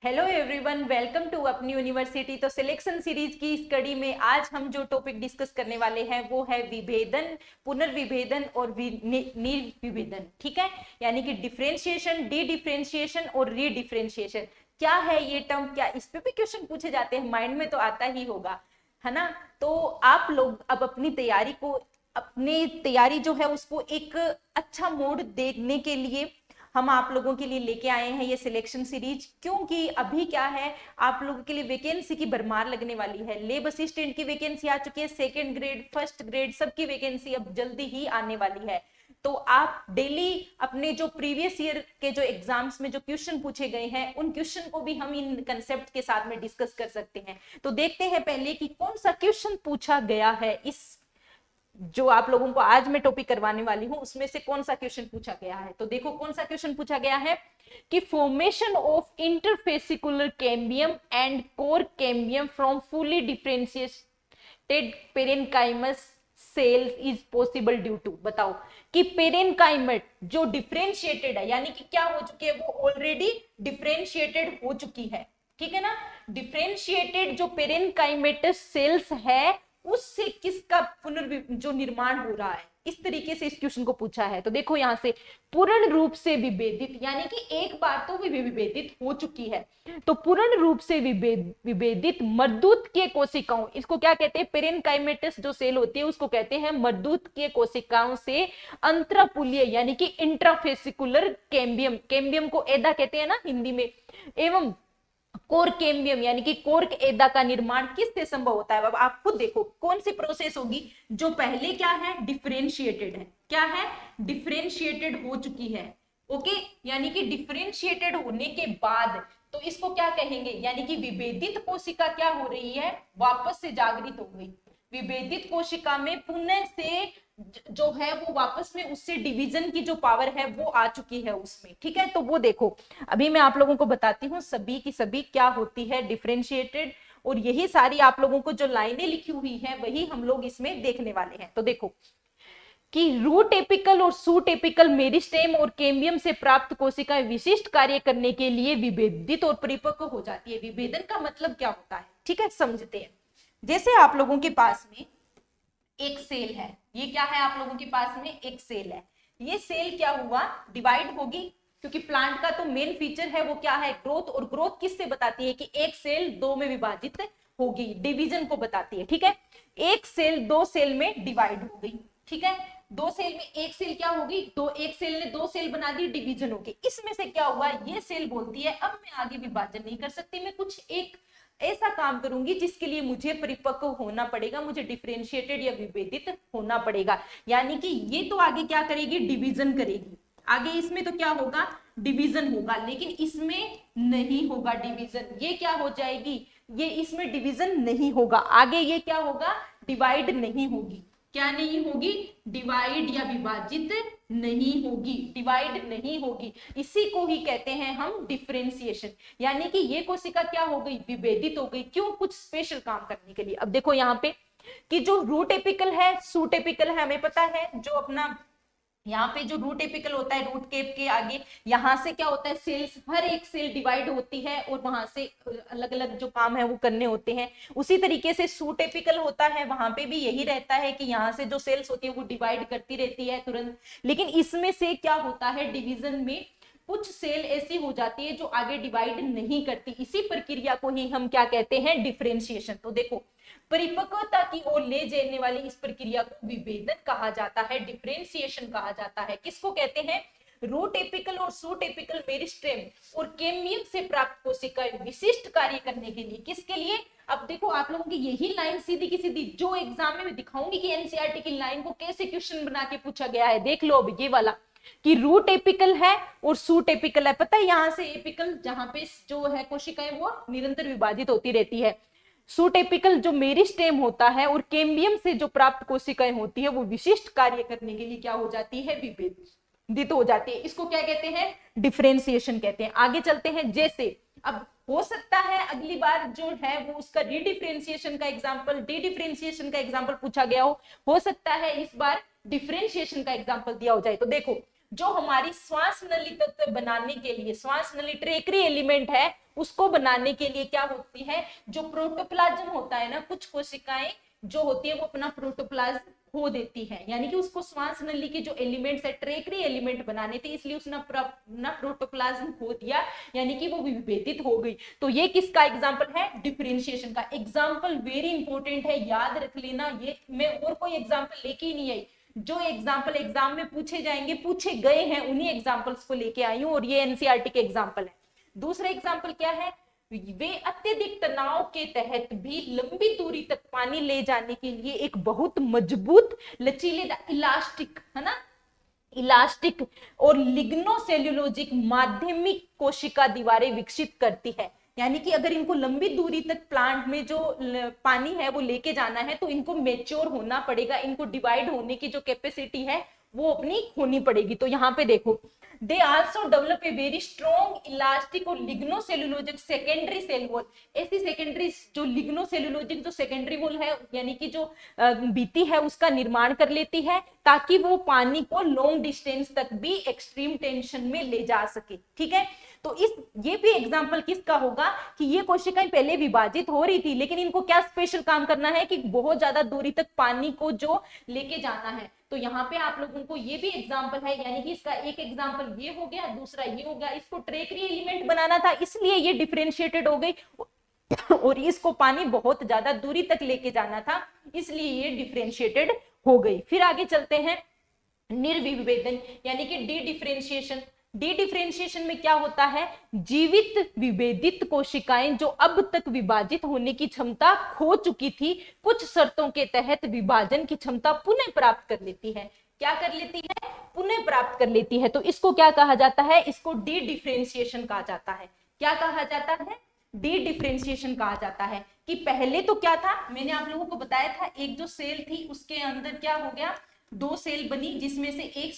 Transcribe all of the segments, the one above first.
Hello everyone, welcome to अपनी university. तो selection series की इस कड़ी में आज हम जो टॉपिक डिस्कस करने वाले हैं वो है विभेदन, पुनर्विभेदन और निर्विभेदन। ठीक है, यानी कि डिफरेंशिएशन, डी डिफरेंशिएशन और रीडिफरेंशिएशन। क्या है ये टर्म, क्या इस पे भी क्वेश्चन पूछे जाते हैं? माइंड में तो आता ही होगा, है ना। तो आप लोग अब अपनी तैयारी जो है उसको एक अच्छा मोड देने के लिए हम आप लोगों के लिए लेके आए हैं ये सिलेक्शन सीरीज। क्योंकि अभी क्या है, आप लोगों के लिए वैकेंसी की भरमार लगने वाली है। लेब असिस्टेंट की वैकेंसी आ चुकी है, सेकंड ग्रेड, फर्स्ट ग्रेड, सबकी वैकेंसी अब जल्दी ही आने वाली है। तो आप डेली अपने जो प्रीवियस ईयर के जो एग्जाम्स में जो क्वेश्चन पूछे गए हैं उन क्वेश्चन को भी हम इन कंसेप्ट के साथ में डिस्कस कर सकते हैं। तो देखते हैं पहले कि कौन सा क्वेश्चन पूछा गया है। इस जो आप लोगों को आज मैं टॉपिक करवाने वाली हूं उसमें से कौन सा क्वेश्चन पूछा गया है। तो देखो कौन सा क्वेश्चन पूछा गया है कि formation of interfascicular cambium and cork cambium from fully differentiated parenchymatous cells is possible due to. बताओ कि पेरेनकाइमट जो डिफरेंशिएटेड है, यानी कि क्या हो चुकी है, वो ऑलरेडी डिफरेंशिएटेड हो चुकी है। ठीक है ना। डिफरेंशिएटेड जो पेरेनकाइमेटस सेल्स है उससे किसका जो निर्माण हो रहा है, इस तरीके से इस क्वेश्चन को पूछा है। तो देखो यहां से पूर्ण रूप से विभेदित, यानी कि एक बार तो भी विभेदित हो चुकी है। तो पूर्ण रूप से विभेदित मर्दूत के कोशिकाओं, इसको क्या कहते हैं, पेरेनकाइमेटस जो सेल होती है उसको कहते हैं मर्दूत के कोशिकाओं से अंतरापुलीय यानी कि इंट्राफेसिकुलर कैम्बियम, कैम्बियम को एदा कहते हैं ना हिंदी में, एवं कोर कैम्बियम यानी कि कोर्क एदा का निर्माण किससे संभव होता है। अब आप खुद देखो कौन सी प्रोसेस होगी जो पहले क्या है, डिफरेंशिएटेड है। क्या है, डिफरेंशिएटेड हो चुकी है। ओके, यानी कि डिफरेंशिएटेड होने के बाद तो इसको क्या कहेंगे, यानी कि विभेदित कोशिका क्या हो रही है, वापस से जागृत हो गई। विभेदित कोशिका में पुनः से जो है वो वापस में उससे डिवीजन की जो पावर है वो आ चुकी है उसमें। ठीक है, तो वो देखो अभी मैं आप लोगों को बताती हूँ सभी की सभी क्या होती है डिफरेंशिएटेड, और यही सारी आप लोगों को जो लाइनें लिखी हुई है वही हम लोग इसमें देखने वाले हैं। तो देखो कि रूट एपिकल और सूट एपिकल मेरिस्टेम और कैम्बियम से प्राप्त कोशिकाएं विशिष्ट कार्य करने के लिए विभेदित और परिपक्व हो जाती है। विभेदन का मतलब क्या होता है, ठीक है, समझते हैं। जैसे आप लोगों के पास में एक सेल है, ये क्या है, आप लोगों के पास में एक सेल है। ये सेल क्या हुआ, डिवाइड होगी, क्योंकि प्लांट का तो मेन फीचर है वो क्या है, ग्रोथ। और ग्रोथ किससे बताती है कि एक सेल दो में विभाजित होगी, डिवीजन को बताती है। ठीक है, एक सेल दो सेल में डिवाइड हो गई। ठीक है, दो सेल में एक सेल क्या होगी, दो, एक सेल ने दो सेल बना दी, डिवीजन होगी। इसमें से क्या हुआ, ये सेल बोलती है अब मैं आगे विभाजन नहीं कर सकती, मैं कुछ एक ऐसा काम करूंगी जिसके लिए मुझे परिपक्व होना पड़ेगा, मुझे डिफरेंशिएटेड या विभेदित होना पड़ेगा। यानी कि ये तो आगे क्या करेगी, डिवीजन करेगी। आगे इसमें तो क्या होगा, डिवीजन होगा, लेकिन इसमें नहीं होगा डिवीजन। ये क्या हो जाएगी, ये इसमें डिवीजन नहीं होगा। आगे ये क्या होगा, डिवाइड नहीं होगी। क्या नहीं होगी, डिवाइड या विभाजित नहीं होगी, डिवाइड नहीं होगी। इसी को ही कहते हैं हम डिफरेंशिएशन। यानी कि ये कोशिका क्या हो गई, विभेदित हो गई। क्यों, कुछ स्पेशल काम करने के लिए। अब देखो यहाँ पे कि जो रूट एपिकल है, सूट एपिकल है, हमें पता है जो अपना यहाँ पे जो रूट एपिकल होता है, रूट केप के आगे यहाँ से क्या होता है, सेल्स, हर एक सेल डिवाइड होती है और वहां से अलग अलग जो काम है वो करने होते हैं। उसी तरीके से सूट एपिकल होता है, वहां पे भी यही रहता है कि यहाँ से जो सेल्स होती है वो डिवाइड करती रहती है तुरंत। लेकिन इसमें से क्या होता है, डिवीजन में कुछ सेल ऐसी हो जाती है जो आगे डिवाइड नहीं करती। इसी प्रक्रिया को ही हम क्या कहते हैं, डिफरेंशिएशन। तो देखो परिपक्वता की ओर ले जाने वाली इस प्रक्रिया को विभेदन कहा जाता है, डिफरेंशिएशन कहा जाता है। किसको कहते हैं, रूट एपिकल और सूट एपिकल मेरिस्टेम और कैम्बियम से प्राप्त कोशिकाएं विशिष्ट कार्य करने के लिए। किसके लिए, अब देखो आप लोगों की यही लाइन सीधी की सीधी जो एग्जाम में मैं दिखाऊंगी कि एनसीईआरटी की लाइन को कैसे क्वेश्चन बना के पूछा गया है। देख लो अब ये वाला कि रूट एपिकल है और सूट एपिकल है। पता है यहाँ से एपिकल जहां पे जो है कोशिकाएं वो निरंतर विभाजित होती रहती है। सूट एपिकल जो मेरिस्टेम होता है और कैम्बियम से जो प्राप्त कोशिकाएं होती है वो विशिष्ट कार्य करने के लिए क्या हो जाती है, विभेदित हो जाती है। इसको क्या कहते हैं, डिफरेंशिएशन कहते हैं। आगे चलते हैं। जैसे अब हो सकता है अगली बार जो है वो उसका रीडिफरेंशिएशन का एग्जांपल, डी डिफरेंशिएशन का एग्जांपल पूछा गया हो सकता है इस बार डिफरेंशिएशन का एग्जांपल दिया हो जाए। तो देखो जो हमारी श्वास नली तत्व बनाने के लिए, श्वास नली ट्रेकरी एलिमेंट है उसको बनाने के लिए क्या होती है, जो प्रोटोप्लाज्म होता है ना, कुछ कोशिकाएं जो होती है वो अपना प्रोटोप्लाज्म खो देती है, यानी कि उसको श्वास नली के जो एलिमेंट्स है, ट्रेकरी एलिमेंट बनाने थे, इसलिए उसने अपना प्रोटोप्लाज्म खो दिया, यानी कि वो विभेदित हो गई। तो ये किसका एग्जांपल है, डिफरेंशिएशन का। एग्जांपल वेरी इंपॉर्टेंट है, याद रख लेना। ये मैं और कोई एग्जांपल लेके ही नहीं आई, जो एग्जाम्पल एग्जाम में पूछे जाएंगे, पूछे गए हैं, उन्हीं एग्जाम्पल्स को लेके आई हूं, और ये एनसीईआरटी के एग्जाम्पल है। दूसरा एग्जाम्पल क्या है, वे अत्यधिक तनाव के तहत भी लंबी दूरी तक पानी ले जाने के लिए एक बहुत मजबूत लचीलेदार इलास्टिक, है ना, इलास्टिक और लिग्नोसेल्यूलोजिक माध्यमिक कोशिका दीवारें विकसित करती है। यानी कि अगर इनको लंबी दूरी तक प्लांट में जो पानी है वो लेके जाना है, तो इनको मेच्योर होना पड़ेगा, इनको डिवाइड होने की जो कैपेसिटी है वो अपनी होनी पड़ेगी। तो यहाँ पे देखो, they also develop a very strong elastic और लिग्नोसेल्यूलोजिक सेकेंडरी सेल वॉल। ऐसी सेकेंडरी जो लिग्नोसेल्यूलोजिक जो सेकेंडरी वॉल है, यानी कि जो भित्ति है, उसका निर्माण कर लेती है, ताकि वो पानी को लॉन्ग डिस्टेंस तक भी एक्सट्रीम टेंशन में ले जा सके। ठीक है, तो ये भी एग्जांपल किसका होगा कि ये कोशिकाएं पहले विभाजित हो रही थी, लेकिन इनको क्या स्पेशल काम करना है कि बहुत ज्यादा दूरी तक पानी को जो लेके जाना है। तो यहाँ पे आप लोगों को ये भी एग्जांपल है, यानी कि इसका एक एग्जांपल ये हो गया, दूसरा ये हो गया। इसको ट्रेकरी एलिमेंट बनाना था, इसलिए ये डिफरेंशिएटेड हो गई, और इसको पानी बहुत ज्यादा दूरी तक लेके जाना था, इसलिए ये डिफरेंशिएटेड हो गई। फिर आगे चलते हैं, निर्विभेदन यानी कि डी डिफरेंशिएशन। डी डिफरेंशिएशन में क्या होता है, जीवित विभेदित कोशिकाएं जो अब तक विभाजित होने की क्षमता खो चुकी थी, कुछ शर्तों के तहत विभाजन की क्षमता पुनः प्राप्त कर लेती है। क्या कर लेती है, पुनः प्राप्त कर लेती है। तो इसको क्या कहा जाता है, इसको डी डिफरेंशिएशन कहा जाता है। क्या कहा जाता है, डी डिफरेंशिएशन कहा जाता है। कि पहले तो क्या था, मैंने आप लोगों को बताया था, एक जो सेल थी उसके अंदर क्या हो गया, दो सेल बनी, जिसमें से एक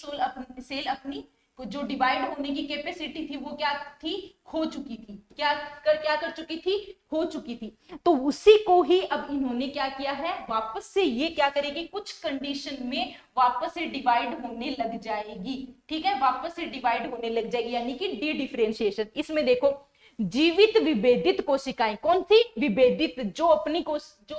सेल अपनी जो डिवाइड होने की कैपेसिटी थी वो क्या थी, खो चुकी थी। क्या कर चुकी थी, खो चुकी थी। तो उसी को ही अब इन्होंने क्या किया है, वापस से ये क्या करेगी, कुछ कंडीशन में वापस से डिवाइड होने लग जाएगी। ठीक है, वापस से डिवाइड होने लग जाएगी, यानी कि डी डिफरेंशिएशन। इसमें देखो, जीवित विभेदित कोशिकाएं, कौन सी, विभेदित, जो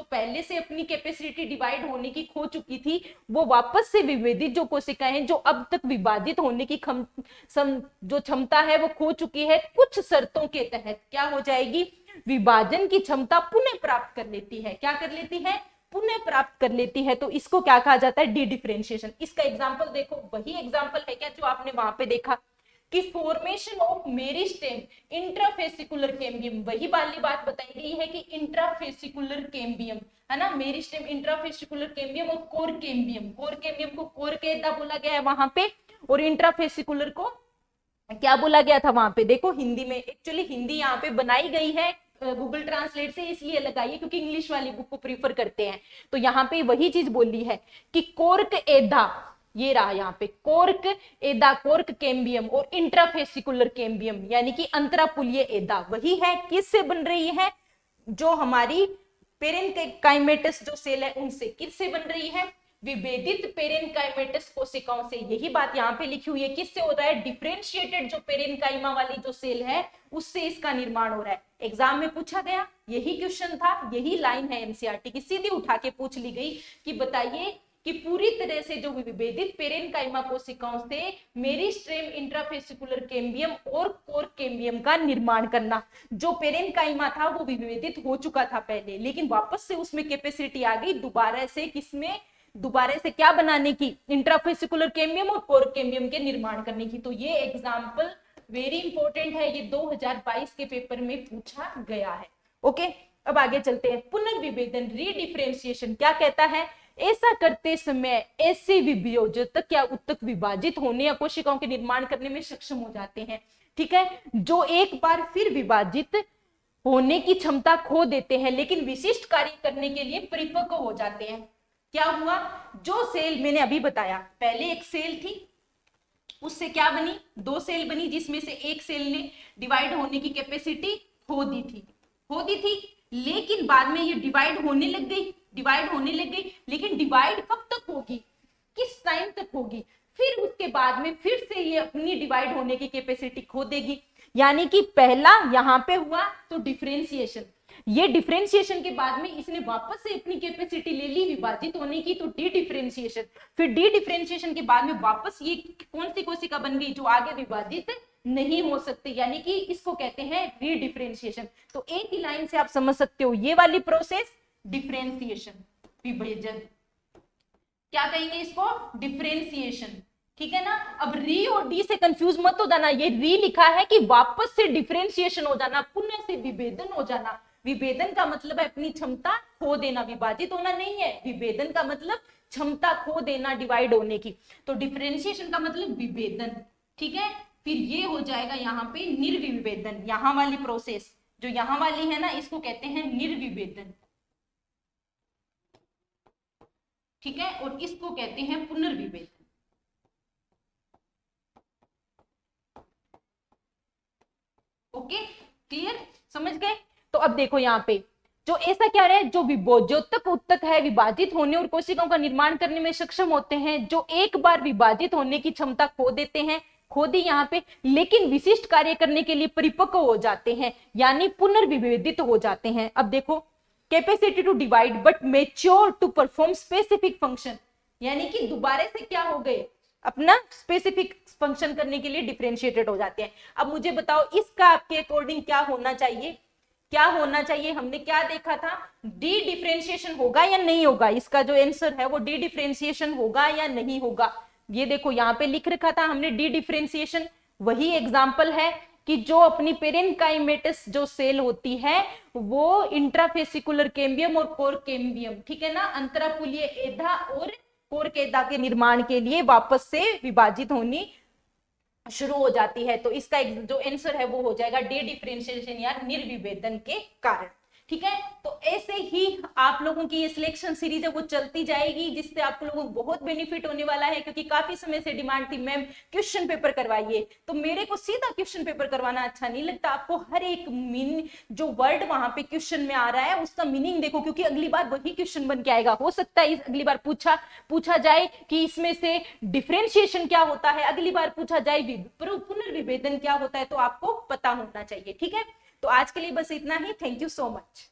पहले से अपनी कैपेसिटी डिवाइड होने की खो चुकी थी, वो वापस से विभेदित जो कोशिकाएं हैं, जो अब तक विभाजित होने की जो क्षमता है वो खो चुकी है, कुछ शर्तों के तहत क्या हो जाएगी, विभाजन की क्षमता पुनः प्राप्त कर लेती है। क्या कर लेती है, पुनः प्राप्त कर लेती है। तो इसको क्या कहा जाता है, डी डिफरेंशिएशन। इसका एग्जाम्पल देखो, वही एग्जाम्पल है क्या जो आपने वहां पे देखा कि formation of meristem intrafascicular cambium, वही वाली बात बताई गई है कि इंट्राफेसिकुलर कैम्बियम, है ना, मेरिस्टेम, इंट्राफेसिकुलर कैम्बियम और कोर कैम्बियम। कोर कैम्बियम को कोर कैदा बोला गया है वहां पे, और इंट्राफेसिकुलर को क्या बोला गया था वहां पे। देखो हिंदी में, एक्चुअली हिंदी यहाँ पे बनाई गई है गूगल ट्रांसलेट से, इसलिए लगाइए क्योंकि इंग्लिश वाली बुक को प्रीफर करते हैं। तो यहाँ पे वही चीज बोली है कि कोर्क एधा, ये रहा यहाँ पे, कोर्क एदा, कोर्क कैम्बियम और इंट्राफेसिकुलर कैम्बियम, यानी कि अंतरापुलीय एदा वही है। किससे बन रही है, जो हमारी पेरेनकाइमेटस जो सेल है उनसे। किससे बन रही है, विभेदित पेरेनकाइमेटस कोशिकाओं से। यही बात यहाँ पे लिखी हुई है, किससे हो रहा है, डिफरेंशिएटेड जो पेरेनकाइमा वाली जो सेल है उससे इसका निर्माण हो रहा है। एग्जाम में पूछा गया, यही क्वेश्चन था, यही लाइन है एनसीईआरटी की, सीधी उठा के पूछ ली गई कि बताइए कि पूरी तरह से जो विभेदित पेरेनकाइमा कोशिकाओं से मेरिस्टेम, इंट्राफेसिकुलर कैम्बियम और कोर कैम्बियम का निर्माण करना। जो पेरेनकाइमा था वो विभेदित हो चुका था पहले, लेकिन वापस से उसमें कैपेसिटी आ गई दोबारा से, किसमें, दोबारा से क्या बनाने की, इंट्राफेसिकुलर कैम्बियम और कोर कैम्बियम के निर्माण करने की। तो ये एग्जाम्पल वेरी इंपॉर्टेंट है, ये 2022 के पेपर में पूछा गया है। ओके, अब आगे चलते हैं। पुनर्विभेदन, रीडिफरेंशिएशन क्या कहता है, ऐसा करते समय ऐसे विभेदक क्या उत्तक विभाजित होने या कोशिकाओं के निर्माण करने में सक्षम हो जाते हैं। ठीक है, जो एक बार फिर विभाजित होने की क्षमता खो देते हैं, लेकिन विशिष्ट कार्य करने के लिए परिपक्व हो जाते हैं। क्या हुआ, जो सेल मैंने अभी बताया, पहले एक सेल थी, उससे क्या बनी, दो सेल बनी, जिसमें से एक सेल ने डिवाइड होने की कैपेसिटी खो दी थी, लेकिन बाद में ये डिवाइड होने लग गई, लेकिन डिवाइड कब तक होगी, किस टाइम तक होगी, फिर उसके बाद में फिर से ये अपनी डिवाइड होने की कैपेसिटी खो देगी। यानी कि पहला यहां पे हुआ तो डिफरेंशिएशन, ये डिफरेंशिएशन के बाद में इसने वापस से अपनी कैपेसिटी ले ली विभाजित होने की, तो डी डिफरेंशिएशन, फिर डी डिफरेंशिएशन के बाद में वापस ये कौन सी कोशिका बन गई जो आगे विभाजित नहीं हो सकती, यानी कि इसको कहते हैं री डिफरेंशिएशन। तो एक ही लाइन से आप समझ सकते हो ये वाली प्रोसेस डिफरेंशिएशन, विभेदन, क्या कहेंगे इसको, डिफरेंशिएशन, ठीक है ना। अब री और डी से कंफ्यूज मत हो जाना, ये री लिखा है कि वापस से डिफरेंशिएशन हो जाना, पुनः से विभेदन हो जाना। विभेदन का मतलब है अपनी क्षमता खो देना, विभाजित होना नहीं है। विभेदन का मतलब क्षमता खो देना, डिवाइड होने की। तो डिफरेंशिएशन का मतलब विभेदन, ठीक है। फिर ये हो जाएगा यहाँ पे निर्विभेदन, यहाँ वाली प्रोसेस जो यहाँ वाली है ना, इसको कहते हैं निर्विभेदन, ठीक है, और इसको कहते हैं पुनर्विभेदन। ओके, क्लियर, समझ गए। तो अब देखो यहाँ पे जो ऐसा क्या है, जो तक उत्तक है विभाजित होने और कोशिकाओं का निर्माण करने में सक्षम होते हैं, जो एक बार विभाजित होने की क्षमता खो देते हैं, खो दी यहाँ पे, लेकिन विशिष्ट कार्य करने के लिए परिपक्व हो जाते हैं, यानी पुनर्विभेदित हो जाते हैं। अब देखो, capacity to divide but mature to perform specific function, यानी कि दोबारा से क्या हो गए, अपना स्पेसिफिक फंक्शन करने के लिए डिफरेंशिएटेड हो जाते हैं। अब मुझे बताओ इसका आपके अकॉर्डिंग क्या होना चाहिए, क्या होना चाहिए, हमने क्या देखा था, डी डिफरेंशिएशन होगा या नहीं होगा, इसका जो आंसर है वो डी डिफरेंशिएशन होगा या नहीं होगा। ये देखो यहाँ पे लिख रखा था हमने डी डिफरेंशिएशन, वही एग्जांपल है कि जो अपनी पेरेनकाइमेटस जो सेल होती है वो इंट्राफेसिकुलर कैम्बियम और कोर कैम्बियम, ठीक है ना, अंतराकुलीय एधा और कोर केदा के निर्माण के लिए वापस से विभाजित होनी शुरू हो जाती है। तो इसका जो आंसर है वो हो जाएगा डी डिफरेंशिएशन या निर्विभेदन के कारण, ठीक है। तो ऐसे ही आप लोगों की ये सिलेक्शन सीरीज है वो चलती जाएगी, जिससे आप लोगों को बहुत बेनिफिट होने वाला है, क्योंकि काफी समय से डिमांड थी मैम क्वेश्चन पेपर करवाइए, तो मेरे को सीधा क्वेश्चन पेपर करवाना अच्छा नहीं लगता, आपको हर एक मीन जो वर्ड वहां पे क्वेश्चन में आ रहा है उसका मीनिंग देखो, क्योंकि अगली बार वही क्वेश्चन बन के आएगा। हो सकता है अगली बार पूछा जाए कि इसमें से डिफरेंशिएशन क्या होता है, अगली बार पूछा जाए पुनर्विभेदन क्या होता है, तो आपको पता होना चाहिए, ठीक है। तो आज के लिए बस इतना ही, थैंक यू सो मच।